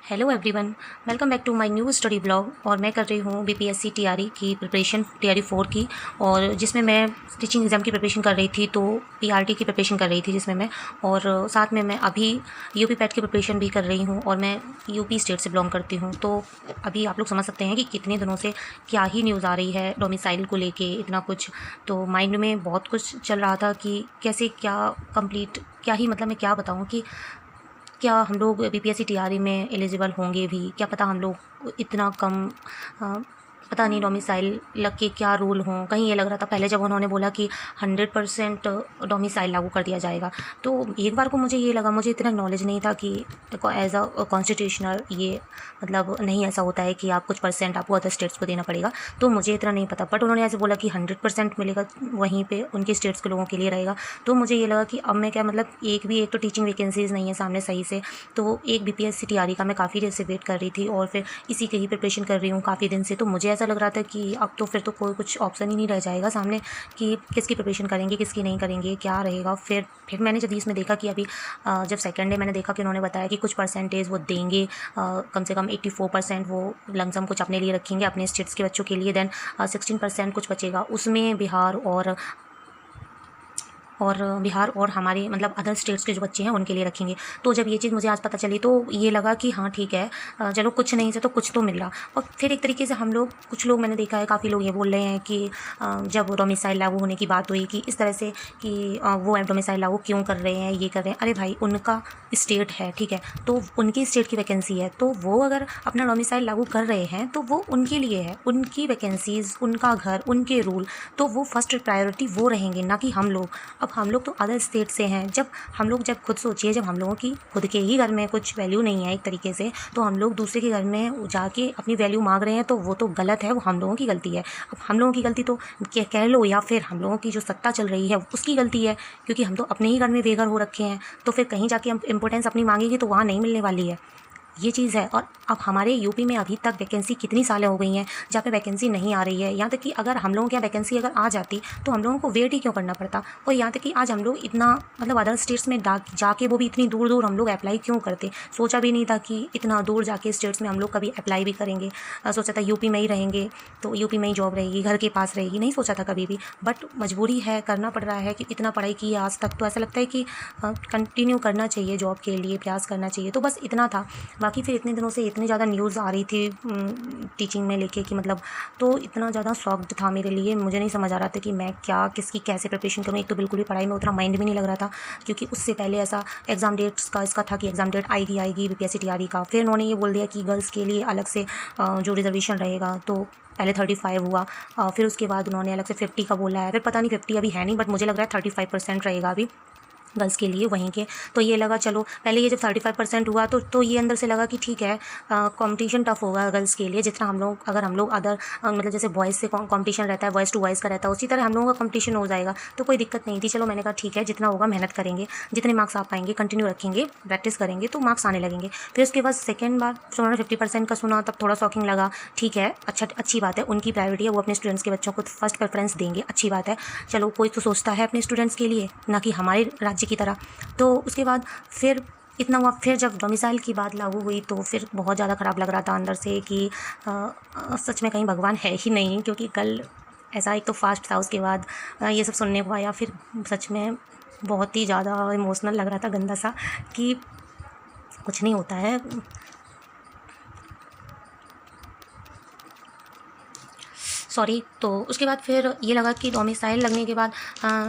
Hello everyone, welcome back to my new study blog. और मैं कर रही हूँ बीपीएससी टीआरई की प्रिपरेशन, टीआरई 4 की। और जिसमें मैं टीचिंग एग्ज़ाम की प्रिपरेशन कर रही थी, तो पीआरटी की प्रिपरेशन कर रही थी जिसमें मैं, और साथ में मैं अभी यूपी पैट की प्रिपरेशन भी कर रही हूँ। और मैं यूपी स्टेट से बिलोंग करती हूँ। तो अभी आप लोग समझ सकते हैं कि कितने दिनों से क्या ही न्यूज़ आ रही है डोमिसाइल को लेके, इतना कुछ। तो माइंड में बहुत कुछ चल रहा था कि कैसे क्या कंप्लीट, क्या ही मतलब मैं क्या बताऊँ कि क्या हम लोग बीपीएससी टीआरई में एलिजिबल होंगे भी, क्या पता हम लोग इतना कम पता नहीं डोमिसाइल लग के क्या रूल हों। कहीं ये लग रहा था पहले जब उन्होंने बोला कि 100% डोमिसाइल लागू कर दिया जाएगा, तो एक बार को मुझे ये लगा, मुझे इतना नॉलेज नहीं था कि एज अ कॉन्स्टिट्यूशनल ये मतलब नहीं ऐसा होता है कि आप कुछ परसेंट आपको अदर स्टेट्स को देना पड़ेगा। तो मुझे इतना नहीं पता, बट उन्होंने ऐसे बोला कि 100% मिलेगा, वहीं पे उनके स्टेट्स के लोगों के लिए रहेगा। तो मुझे ये लगा कि अब मैं क्या मतलब एक तो टीचिंग वैकेंसीज़ नहीं है सामने सही से, तो एक बीपीएससी टीआरई का मैं काफ़ी देर से वेट कर रही थी और फिर इसी की ही प्रिपरेशन कर रही हूँ काफ़ी दिन से। तो मुझे ऐसा लग रहा था कि अब तो फिर तो कोई कुछ ऑप्शन ही नहीं रह जाएगा सामने कि किसकी प्रिपरेशन करेंगे, किसकी नहीं करेंगे, क्या रहेगा। फिर मैंने जब इसमें देखा कि अभी जब सेकेंड डे मैंने देखा कि उन्होंने बताया कि कुछ परसेंटेज वो देंगे, कम से कम 84% वो लमसम कुछ अपने लिए रखेंगे, अपने स्टेट्स के बच्चों के लिए। देन 16% कुछ बचेगा, उसमें बिहार और हमारे मतलब अदर स्टेट्स के जो बच्चे हैं उनके लिए रखेंगे। तो जब ये चीज़ मुझे आज पता चली तो ये लगा कि हाँ ठीक है, चलो कुछ नहीं से तो कुछ तो मिल रहा। और फिर एक तरीके से हम लोग, कुछ लोग मैंने देखा है, काफ़ी लोग ये बोल रहे हैं कि जब डोमिसाइल लागू होने की बात हुई कि इस तरह से कि वो डोमिसाइल लागू क्यों कर रहे हैं, ये कर रहे हैं। अरे भाई, उनका स्टेट है, ठीक है, तो उनकी स्टेट की वैकेंसी है, तो वो अगर अपना डोमिसाइल लागू कर रहे हैं तो वो उनके लिए है, उनकी वैकेंसीज़, उनका घर, उनके रूल, तो वो फर्स्ट प्रायोरिटी वो रहेंगे, ना कि हम लोग। अब हम लोग तो अदर स्टेट से हैं। जब खुद सोचिए, जब हम लोगों की खुद के ही घर में कुछ वैल्यू नहीं है एक तरीके से, तो हम लोग दूसरे के घर में जाके अपनी वैल्यू मांग रहे हैं, तो वो तो गलत है, वो हम लोगों की गलती है। अब हम लोगों की गलती तो कह लो, या फिर हम लोगों की जो सत्ता चल रही है उसकी गलती है, क्योंकि हम तो अपने ही घर में बेघर हो रखे हैं। तो फिर कहीं जाके हम इम्पोर्टेंस अपनी मांगेंगे तो वहाँ नहीं मिलने वाली है, ये चीज़ है। और अब हमारे यूपी में अभी तक वैकेंसी कितनी सालें हो गई हैं जहाँ पे वैकेंसी नहीं आ रही है। यहाँ तक कि अगर हम लोगों के यहाँ वैकेंसी अगर आ जाती तो हम लोगों को वेट ही क्यों करना पड़ता। और यहाँ तक कि आज हम लोग इतना मतलब अदर स्टेट्स में जाके, वो भी इतनी दूर दूर, हम लोग अप्लाई क्यों करते। सोचा भी नहीं था कि इतना दूर जाके स्टेट्स में हम लोग कभी अप्लाई भी करेंगे। सोचा था यूपी में ही रहेंगे तो यूपी में ही जॉब रहेगी, घर के पास रहेगी, नहीं सोचा था कभी भी। बट मजबूरी है, करना पड़ रहा है कि इतना पढ़ाई की है आज तक, तो ऐसा लगता है कि कंटिन्यू करना चाहिए, जॉब के लिए प्रयास करना चाहिए। तो बस इतना था। बाकी फिर इतने दिनों से इतनी ज़्यादा न्यूज़ आ रही थी टीचिंग में लेके कि मतलब, तो इतना ज़्यादा शॉक्ड था मेरे लिए। मुझे नहीं समझ आ रहा था कि मैं क्या, किसकी कैसे प्रिपरेशन करूँ। एक तो बिल्कुल भी पढ़ाई में उतना माइंड भी नहीं लग रहा था, क्योंकि उससे पहले ऐसा एग्ज़ाम डेट्स का इसका था कि एग्ज़ाम डेट आएगी बीपीएससी टीआरई का। फिर उन्होंने ये बोल दिया कि गर्ल्स के लिए अलग से जो रिजर्वेशन रहेगा, तो पहले 35 हुआ, फिर उसके बाद उन्होंने अलग से 50 का बोला है। फिर पता नहीं 50 अभी है नहीं, बट मुझे लग रहा है 35% रहेगा अभी गर्ल्स के लिए वहीं के। तो ये लगा चलो, पहले ये जब 35% हुआ तो ये अंदर से लगा कि ठीक है, कंपटीशन टफ होगा गर्ल्स के लिए, जितना हम लोग, अगर हम लोग अदर मतलब जैसे बॉयज़ से कंपटीशन रहता है, बॉयज़ टू बॉयज़ का रहता है, उसी तरह हम लोगों का कंपटीशन हो जाएगा, तो कोई दिक्कत नहीं थी। चलो मैंने कहा ठीक है, जितना होगा मेहनत करेंगे, जितने मार्क्स आ पाएंगे कंटिन्यू रखेंगे, प्रैक्टिस करेंगे तो मार्क्स आने लगेंगे। फिर उसके बाद सेकेंड बार जब उन्होंने 50% का सुना, तब थोड़ा शॉकिंग लगा। ठीक है, अच्छी बात है, उनकी प्रायोरिटी है, वो अपने स्टूडेंट्स के बच्चों को फर्स्ट प्रेफरेंस देंगे, अच्छी बात है। चलो, कोई तो सोचता है अपने स्टूडेंट्स के लिए, ना कि हमारे राज्य की तरह। तो उसके बाद फिर इतना हुआ। फिर जब डोमिसाइल की बात लागू हुई तो फिर बहुत ज़्यादा ख़राब लग रहा था अंदर से कि सच में कहीं भगवान है ही नहीं, क्योंकि कल ऐसा एक तो फास्ट था, उसके बाद ये सब सुनने को आया। फिर सच में बहुत ही ज़्यादा इमोशनल लग रहा था, गंदा सा, कि कुछ नहीं होता है। सॉरी। तो उसके बाद फिर ये लगा कि डोमिसाइल लगने के बाद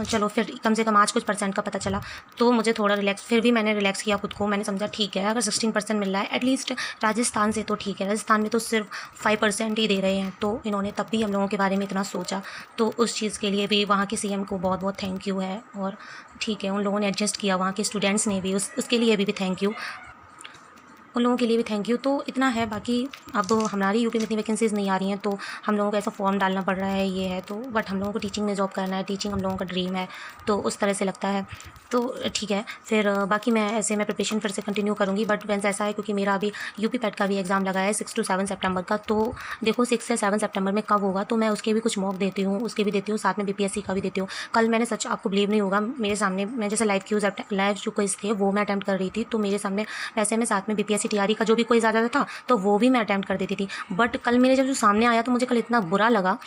चलो फिर कम से कम आज कुछ परसेंट का पता चला, तो मुझे थोड़ा रिलैक्स, फिर भी मैंने रिलैक्स किया खुद को। मैंने समझा ठीक है, अगर 16% मिल रहा है एटलीस्ट राजस्थान से, तो ठीक है। राजस्थान में तो सिर्फ 5% ही दे रहे हैं, तो इन्होंने तब भी हम लोगों के बारे में इतना सोचा, तो उस चीज़ के लिए भी वहाँ के सीएम को बहुत बहुत थैंक यू है। और ठीक है, उन लोगों ने एडजस्ट किया, वहाँ के स्टूडेंट्स ने भी, उसके लिए भी थैंक यू, उन लोगों के लिए भी थैंक यू। तो इतना है। बाकी अब हमारी यूपी में इतनी वैकेंसीज़ नहीं आ रही हैं, तो हम लोगों को ऐसा फॉर्म डालना पड़ रहा है, ये है तो। बट हम लोगों को टीचिंग में जॉब करना है, टीचिंग हम लोगों का ड्रीम है, तो उस तरह से लगता है। तो ठीक है, फिर बाकी मैं प्रिपरेशन फिर से कंटिन्यू करूँगी। बट वैसे ऐसा है क्योंकि मेरा अभी यूपी पैट का भी एग्ज़ाम लगा है 6 to 7 सितंबर का। तो देखो 6 से 7 सितंबर में कब होगा, तो मैं उसके भी कुछ मॉक देती हूँ, उसके भी देती हूँ, साथ में बीपीएससी का भी देती हूँ। कल मैंने, सच आपको बिलीव नहीं होगा, मेरे सामने मैं जैसे लाइव जो क्विज़ थे वो मैं अटैम्प्ट कर रही थी, तो मेरे सामने वैसे मैं साथ में बीपीएससी यूपीएससी टीआरई का जो भी क्विज आ जाता था तो वो भी मैं अटैम्प्ट कर देती थी। बट कल मेरे जब जो सामने आया तो मुझे कल इतना बुरा लगा,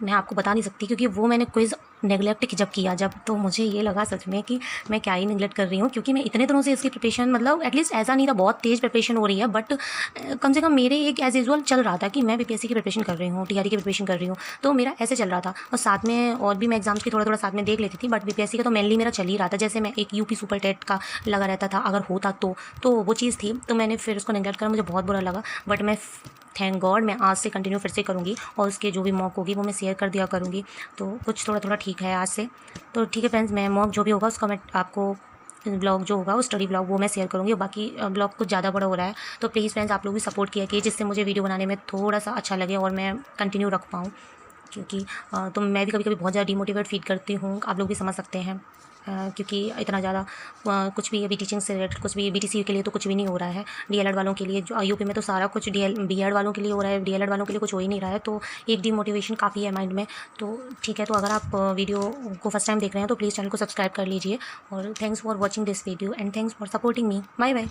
मैं आपको बता नहीं सकती, क्योंकि वो मैंने क्विज़ नेगलेक्ट जब किया जब, तो मुझे ये लगा सच में कि मैं क्या ही नेगलेक्ट कर रही हूँ, क्योंकि मैं इतने दिनों से इसकी प्रिपरेशन, मतलब एटलीस्ट ऐसा नहीं था बहुत तेज़ प्रिपरेशन हो रही है, बट कम से कम मेरे एक एज यूजुअल चल रहा था कि मैं बीपीएससी की प्रिपरेशन कर रही हूँ, टीआरई की प्रिपरेशन कर रही हूँ, तो मेरा ऐसे चल रहा था। और साथ में और भी मैं एग्जाम्स की थोड़ा थोड़ा साथ में देख लेती थी, बट बीपीएससी का तो मेनली मेरा चल ही रहा था। जैसे मैं एक यूपी सुपर टेट का लगा रहता था, अगर होता तो वो चीज़ थी, तो मैंने फिर उसको नेगलेक्ट करा, मुझे बहुत बुरा लगा। बट मैं थैंक गॉड मैं आज से कंटिन्यू फिर से करूँगी, और उसके जो भी मॉक होगी वो मैं शेयर कर दिया करूँगी, तो कुछ थोड़ा थोड़ा ठीक है आज से। तो ठीक है फ्रेंड्स, मैं मॉक जो भी होगा उसका मैं आपको ब्लॉग जो होगा वो स्टडी ब्लॉग वो मैं शेयर करूँगी, और बाकी ब्लॉग कुछ ज़्यादा बड़ा हो रहा है, तो प्लीज़ फ्रेंड्स आप लोग भी सपोर्ट किया कि जिससे मुझे वीडियो बनाने में थोड़ा सा अच्छा लगे और मैं कंटिन्यू रख पाऊँ, क्योंकि तो मैं भी कभी कभी बहुत ज़्यादा डिमोटिवेट फील करती हूँ, आप लोग भी समझ सकते हैं, क्योंकि इतना ज़्यादा कुछ भी अभी टीचिंग से रिलेटेड कुछ भी बीटीसी के लिए तो कुछ भी नहीं हो रहा है, डीएलएड वालों के लिए जो यूपी में तो सारा कुछ बीएड वालों के लिए हो रहा है, डीएलएड वालों के लिए कुछ हो ही नहीं रहा है, तो एक डिमोटिवेशन काफ़ी है माइंड में। तो ठीक है, तो अगर आप वीडियो को फर्स्ट टाइम देख रहे हैं तो प्लीज़ चैनल को सब्सक्राइब कर लीजिए, और thanks for watching this video and thanks for supporting me. Bye bye.